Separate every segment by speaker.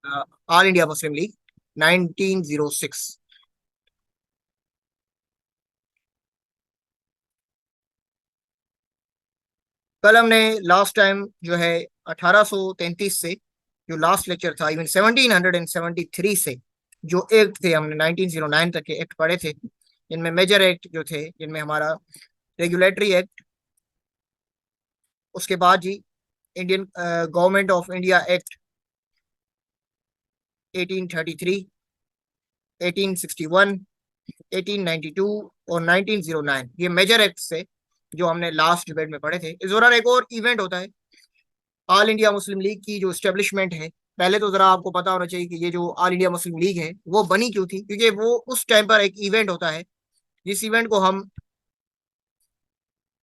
Speaker 1: All India Muslim league 1906। कल हमने last time जो है 1833 से, जो लास्ट लेक्चर था, इवन 1773 से जो एक्ट थे, हमने 1909 तक के एक्ट पढ़े थे। इनमें मेजर एक्ट जो थे, इनमें हमारा रेगुलेटरी एक्ट, उसके बाद the Indian government of India act 1833, 1861, 1892 और 1909, ये मेजर एक्ट से जो हमने लास्ट डिबेट में पढ़े थे। इस दौरान एक और इवेंट होता है, ऑल इंडिया मुस्लिम लीग की जो स्टेब्लिशमेंट है। पहले तो जरा आपको पता होना चाहिए कि ये जो ऑल इंडिया मुस्लिम लीग है वो बनी क्यों थी, क्योंकि वो उस टाइम पर एक इवेंट होता है जिस इवेंट को हम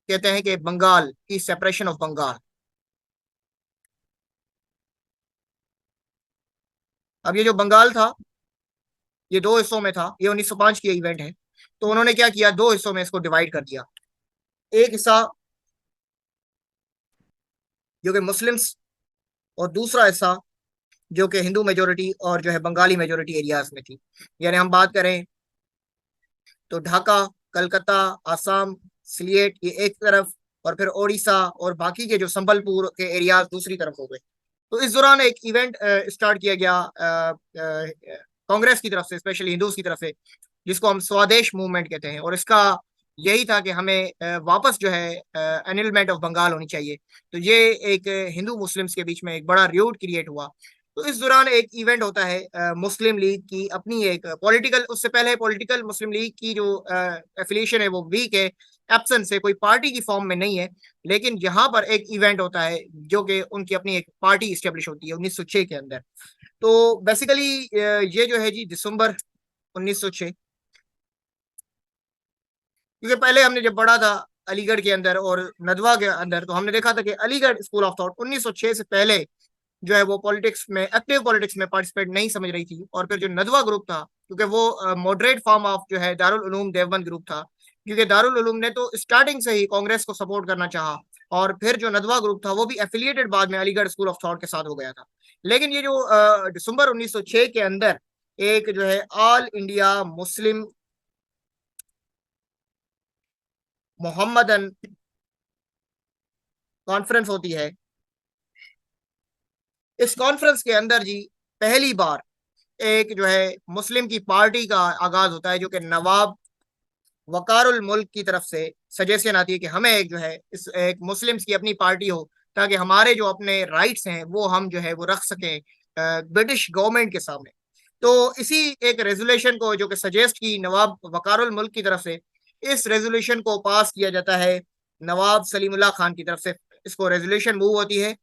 Speaker 1: कहते हैं कि बंगाल की सेपरेशन ऑफ बंगाल। अब ये जो बंगाल था, ये दो हिस्सों में था, ये 1905 की इवेंट है। तो उन्होंने क्या किया, दो हिस्सों में इसको डिवाइड कर दिया। एक हिस्सा जो कि मुस्लिम्स, और दूसरा हिस्सा जो कि हिंदू मेजोरिटी और जो है बंगाली मेजोरिटी एरियाज में थी। यानी हम बात करें तो ढाका, कलकत्ता, आसाम, सिलेट ये एक तरफ, और फिर ओडिशा और बाकी के जो संबलपुर के एरियाज दूसरी तरफ हो गए। तो इस दौरान एक इवेंट स्टार्ट किया गया कांग्रेस की तरफ से, स्पेशली हिंदूज की तरफ से, जिसको हम स्वदेश मूवमेंट कहते हैं। और इसका यही था कि हमें वापस जो है एनलमेंट ऑफ बंगाल होनी चाहिए। तो ये एक हिंदू मुस्लिम्स के बीच में एक बड़ा रियूट क्रिएट हुआ। तो इस दौरान एक इवेंट होता है, मुस्लिम लीग की अपनी एक पॉलिटिकल, उससे पहले पॉलिटिकल मुस्लिम लीग की जो एफिलिएशन है वो वीक है, एब्सेंस है, कोई पार्टी की फॉर्म में नहीं है। लेकिन यहाँ पर एक इवेंट होता है जो कि उनकी अपनी एक पार्टी स्टेब्लिश होती है 1906 के अंदर। तो बेसिकली ये जो है जी दिसंबर 1906, क्योंकि पहले हमने जब पढ़ा था अलीगढ़ के अंदर और नदवा के अंदर, तो हमने देखा था कि अलीगढ़ स्कूल ऑफ थॉट 1906 से पहले जो है वो पॉलिटिक्स में, एक्टिव पॉलिटिक्स में पार्टिसिपेट नहीं समझ रही थी। और फिर जो नदवा ग्रुप था, क्योंकि वो मॉडरेट फॉर्म ऑफ जो है दारुल उलूम देवबंद ग्रुप था, क्योंकि दारुल उलूम ने तो स्टार्टिंग से ही कांग्रेस को सपोर्ट करना चाहा। और फिर जो नदवा ग्रुप था वो भी एफिलिएटेड बाद में अलीगढ़ स्कूल ऑफ थॉट के साथ हो गया था। लेकिन ये जो दिसंबर 1906 के अंदर एक जो है all India Muslim Mohammedan conference होती है, इस कॉन्फ्रेंस के अंदर जी पहली बार एक जो है मुस्लिम की पार्टी का आगाज होता है, जो कि नवाब वकारुल मुल्क की तरफ से सजेशन आती है कि हमें एक जो है इस एक मुस्लिम्स की अपनी पार्टी हो, ताकि हमारे जो अपने राइट्स हैं वो हम जो है वो रख सकें ब्रिटिश गवर्नमेंट के सामने। तो इसी एक रेजोल्यूशन को जो कि सजेस्ट की नवाब वकारुल मुल्क की तरफ से, इस रेजोल्यूशन को पास किया जाता है नवाब सलीमुल्लाह खान की तरफ से। इसको रेजोल्यूशन मूव होती है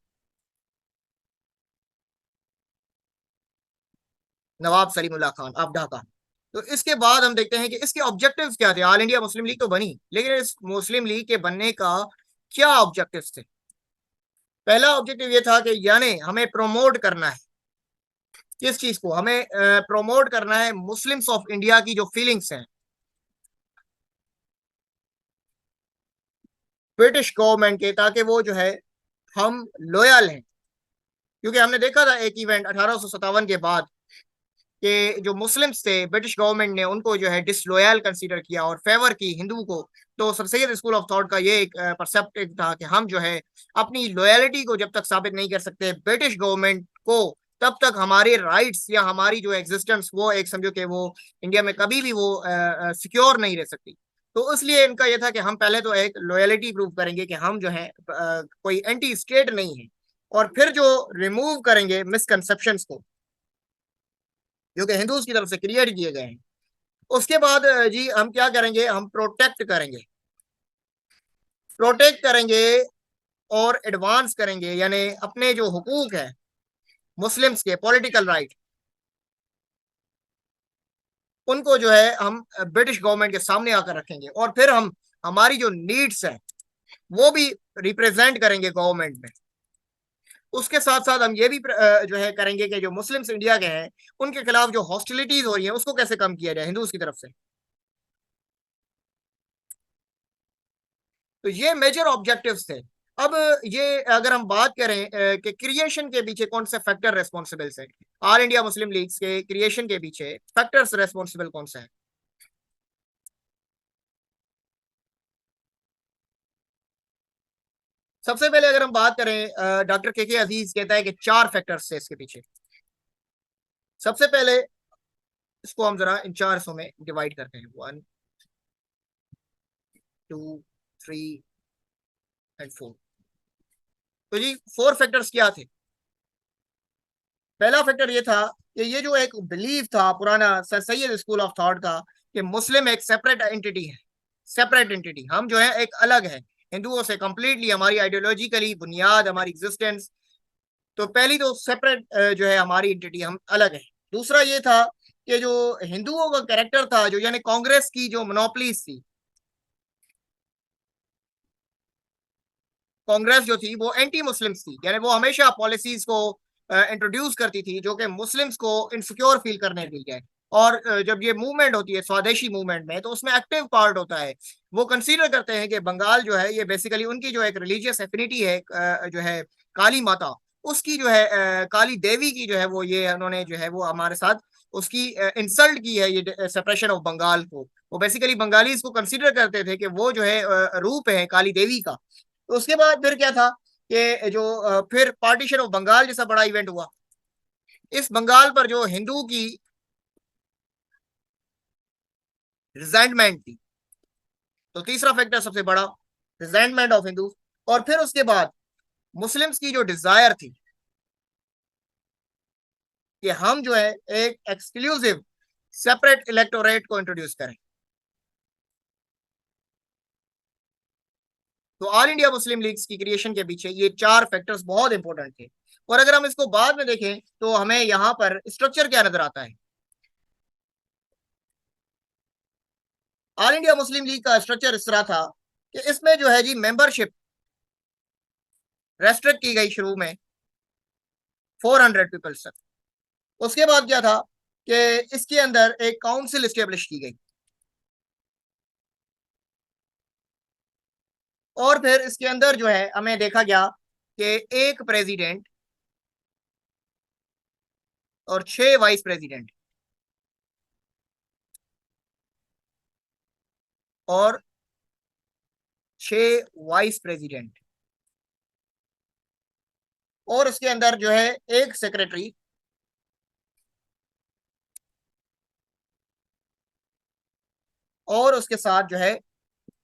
Speaker 1: नवाब सलीमुल्लाह खान ऑफ ढाका। तो इसके बाद हम देखते हैं कि इसके ऑब्जेक्टिव्स क्या थे। ऑल इंडिया मुस्लिम लीग तो बनी, लेकिन इस मुस्लिम लीग के बनने का क्या ऑब्जेक्टिव्स थे। पहला ऑब्जेक्टिव ये था कि यानी हमें प्रमोट करना है, किस चीज को हमें प्रमोट करना है, मुस्लिम्स ऑफ इंडिया की जो फीलिंग्स हैं ब्रिटिश गवर्नमेंट के, ताकि वो जो है हम लॉयल हैं। क्योंकि हमने देखा था एक इवेंट 1857 के बाद कि जो मुस्लिम्स थे, ब्रिटिश गवर्नमेंट ने उनको जो है डिसलॉयल कंसीडर किया और फेवर की हिंदू को। तो sir Syed school of thought का ये एक परसेप्टिव था कि हम जो है अपनी लॉयलिटी को जब तक साबित नहीं कर सकते ब्रिटिश गवर्नमेंट को, तब तक हमारे राइट्स या हमारी जो एग्जिस्टेंस वो एक समझो कि वो इंडिया में कभी भी वो सिक्योर नहीं रह सकती। तो इसलिए इनका यह था कि हम पहले तो एक लॉयलिटी प्रूव करेंगे कि हम जो है कोई एंटी स्टेट नहीं है, और फिर जो रिमूव करेंगे मिसकंसेप्शंस को जो कि हिंदूज की तरफ से क्रिएट किए गए हैं। उसके बाद जी हम क्या करेंगे, हम प्रोटेक्ट करेंगे, प्रोटेक्ट करेंगे और एडवांस करेंगे, यानी अपने जो हुकूक है मुस्लिम्स के पॉलिटिकल राइट, उनको जो है हम ब्रिटिश गवर्नमेंट के सामने आकर रखेंगे। और फिर हम हमारी जो नीड्स हैं वो भी रिप्रेजेंट करेंगे गवर्नमेंट में। उसके साथ साथ हम ये भी जो है करेंगे कि जो मुस्लिम्स इंडिया के हैं उनके खिलाफ जो हॉस्टिलिटीज हो रही है उसको कैसे कम किया जाए हिंदूज की तरफ से। तो ये मेजर ऑब्जेक्टिव्स थे। अब ये अगर हम बात करें कि क्रिएशन के पीछे कौन से फैक्टर रेस्पॉन्सिबल है, ऑल इंडिया मुस्लिम लीग के क्रिएशन के पीछे फैक्टर्स रेस्पॉन्सिबल कौन सा है? सबसे पहले अगर हम बात करें, डॉक्टर के अजीज कहता है कि चार फैक्टर्स है इसके पीछे। सबसे पहले इसको हम जरा इन चार हिस्सों में डिवाइड करते हैं, 1, 2, 3 एंड 4। तो जी 4 फैक्टर्स क्या थे? पहला फैक्टर ये था कि ये जो एक बिलीफ था पुराना sir Syed school of thought का कि मुस्लिम एक सेपरेट एंटिटी है, सेपरेट एंटिटी, हम जो है एक अलग है हिंदुओं से कंप्लीटली, हमारी आइडियोलॉजिकली बुनियाद, हमारी एग्जिस्टेंस। तो पहली तो सेपरेट जो है हमारी एंटिटी, हम अलग है। दूसरा ये था कि जो हिंदुओं का कैरेक्टर था, जो यानी कांग्रेस की जो मोनोपलीज थी, कांग्रेस जो थी वो एंटी मुस्लिम्स थी, यानी वो हमेशा पॉलिसीज को इंट्रोड्यूस करती थी जो कि मुस्लिम्स को इनसिक्योर फील करने दी जाए। और जब ये मूवमेंट होती है स्वदेशी मूवमेंट में, तो उसमें एक्टिव पार्ट होता है। वो कंसीडर करते हैं कि बंगाल जो है ये बेसिकली उनकी जो एक रिलीजियस एफिनिटी है, जो है काली माता, उसकी जो है काली देवी की जो है वो, ये उन्होंने जो है वो हमारे साथ उसकी इंसल्ट की है, ये सेपरेशन ऑफ बंगाल को। वो बेसिकली बंगाली इसको कंसीडर करते थे कि वो जो है रूप है काली देवी का। तो उसके बाद फिर क्या था कि जो फिर पार्टीशन ऑफ बंगाल जैसा बड़ा इवेंट हुआ। इस बंगाल पर जो हिंदू की रिजेंटमेंट थी, तो तीसरा फैक्टर सबसे बड़ा, रिजेंटमेंट ऑफ हिंदू। और फिर उसके बाद मुस्लिम्स की जो डिजायर थी कि हम जो है एक एक्सक्लूसिव सेपरेट इलेक्टोरेट को इंट्रोड्यूस करें। तो ऑल इंडिया मुस्लिम लीग की क्रिएशन के पीछे ये चार फैक्टर्स बहुत इंपॉर्टेंट थे। और अगर हम इसको बाद में देखें तो हमें यहाँ पर स्ट्रक्चर क्या नजर आता है? ऑल इंडिया मुस्लिम लीग का स्ट्रक्चर इस तरह था कि इसमें जो है जी मेंबरशिप रेस्ट्रिक्ट की गई शुरू में 400 पीपल्स तक। उसके बाद क्या था कि इसके अंदर एक काउंसिल स्टेब्लिश की गई, और फिर इसके अंदर जो है हमें देखा गया कि एक प्रेसिडेंट और 6 वाइस प्रेसिडेंट और 6 वाइस प्रेसिडेंट, और उसके अंदर जो है एक सेक्रेटरी और उसके साथ जो है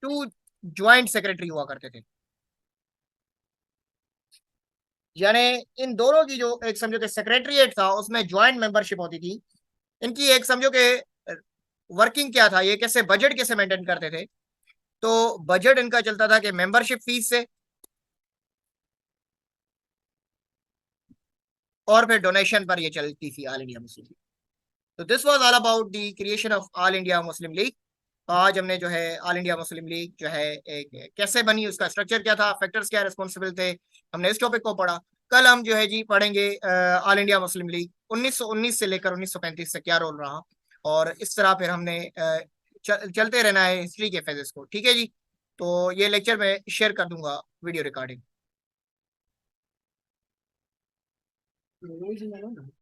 Speaker 1: 2 ज्वाइंट सेक्रेटरी हुआ करते थे। यानी इन दोनों की जो एक समझो कि सेक्रेटरीट था उसमें ज्वाइंट मेंबरशिप होती थी। इनकी एक समझो कि वर्किंग क्या था, ये कैसे बजट कैसे मेंटेन करते थे? तो बजट इनका चलता था कि मेंबरशिप फीस से, और फिर डोनेशन पर ये चलती थी ऑल इंडिया मुस्लिम लीग। तो this was all about the creation of all India Muslim league. आज हमने जो है ऑल इंडिया मुस्लिम लीग जो है एक कैसे बनी, उसका स्ट्रक्चर क्या था, फैक्टर्स क्या रिस्पॉन्सिबल थे, हमने इस टॉपिक को पढ़ा। कल हम जो है जी पढ़ेंगे ऑल इंडिया मुस्लिम लीग 1919 से लेकर 1935 तक क्या रोल रहा। और इस तरह फिर हमने चलते रहना है हिस्ट्री के फेजेस को, ठीक है जी। तो ये लेक्चर मैं शेयर कर दूंगा, वीडियो रिकॉर्डिंग।